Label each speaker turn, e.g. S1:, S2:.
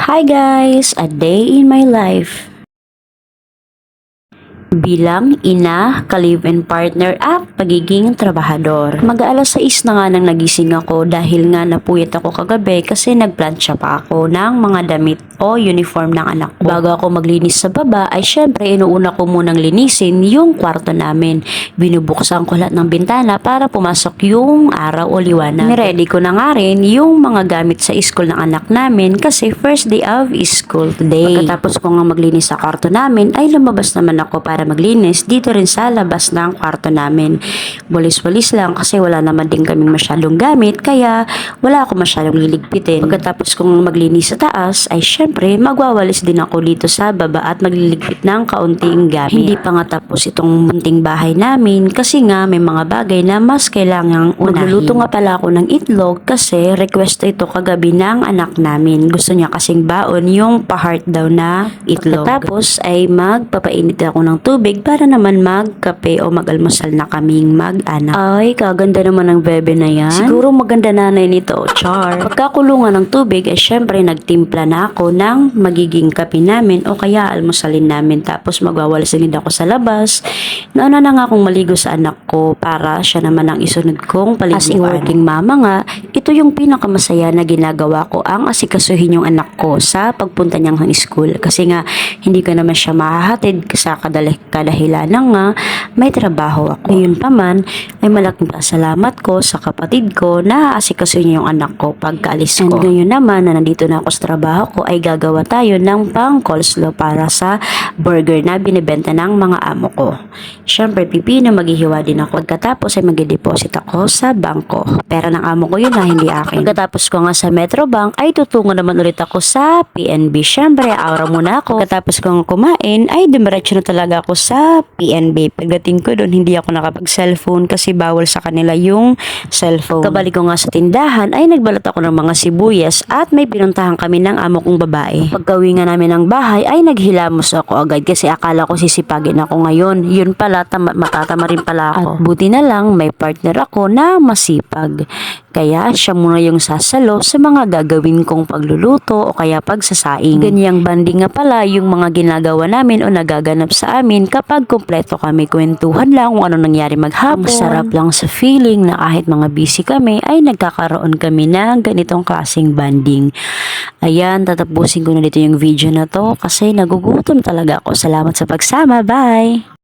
S1: Hi guys! A day in my life. Bilang ina, ka-live-in partner at pagiging trabahador. Mag-aalas 6 na nga nang nagising ako dahil nga napuyat ako kagabi kasi nagplansya pa ako ng mga damit o uniform ng anak ko. Bago ako maglinis sa baba ay syempre inuuna ko munang linisin yung kwarto namin. Binubuksan ko lahat ng bintana para pumasok yung araw o liwanag. Niready ko na nga rin yung mga gamit sa school ng anak namin kasi first day of school today. Pagkatapos ko nga maglinis sa kwarto namin ay lumabas naman ako para maglinis dito rin sa labas ng kwarto namin. Walis-walis lang kasi wala naman din kaming masyadong gamit kaya wala ako masyadong liligpitin. Pagkatapos kong maglinis sa taas ay syempre magwawalis din ako dito sa baba at magliligpit ng kaunting gamit. Hindi pa nga tapos itong munting bahay namin kasi nga may mga bagay na mas kailangang unahin. Magluluto nga pala ako ng itlog kasi request ito kagabi ng anak namin. Gusto niya kasing baon yung pa-heart daw na itlog. Pagkatapos ay magpapainit ako ng tubig para naman magkape o mag-almusal na kaming mag-anak. Ay, kaganda naman ng bebe na yan. Siguro maganda nanay nito, char. Pagkakulungan ng tubig ay syempre nagtimpla na ako ng magiging kape namin o kaya almusalin namin. Tapos magwawalasingid ako sa labas. Nauna na nga akong maligo sa anak ko para siya naman ang isunod kong paliguan. As a working mama nga, ito yung pinakamasaya na ginagawa ko ang asikasuhin yung anak ko sa pagpunta niyang high school. Kasi nga, hindi ko naman siya mahahatid sa kadahilan nga may trabaho ako. Ngayon pa man ay malaking pasalamat ko sa kapatid ko na asikasuhin niya yung anak ko pagkaalis ko. And ngayon naman na nandito na ako sa trabaho ko ay gagawa tayo ng pang coleslaw para sa burger na binibenta ng mga amo ko. Syempre pipino maghihiwa din ako. Pagkatapos ay mag-deposit ako sa bangko. Pera ng amo ko yun na hindi akin. Pagkatapos ko nga sa Metrobank ay tutungo naman ulit ako sa PNB. Syempre aura muna ako. Pagkatapos kong kumain ay dumiretso na talaga ako sa PNB. Pagdating ko doon hindi ako nakapag-cellphone kasi bawal sa kanila yung cellphone. Kabalik ko nga sa tindahan ay nagbalot ako ng mga sibuyas at may pinuntahan kami ng amo kong babae. Pagkawi nga namin ng bahay ay naghilamos ako agad kasi akala ko sisipagin ako ngayon. Yun pala matatama rin pala ako. At buti na lang may partner ako na masipag. Kaya siya muna yung sasalo sa mga gagawin kong pagluluto o kaya pagsasaing. Ganyang banding nga pala yung mga ginagawa namin o nagaganap sa amin kapag kumpleto kami. Kwentuhan lang kung ano nangyari maghapon. Masarap lang sa feeling na kahit mga busy kami ay nagkakaroon kami ng ganitong klaseng banding. Ayan, tatapusin ko na dito yung video na to kasi nagugutom talaga ako. Salamat sa pagsama. Bye!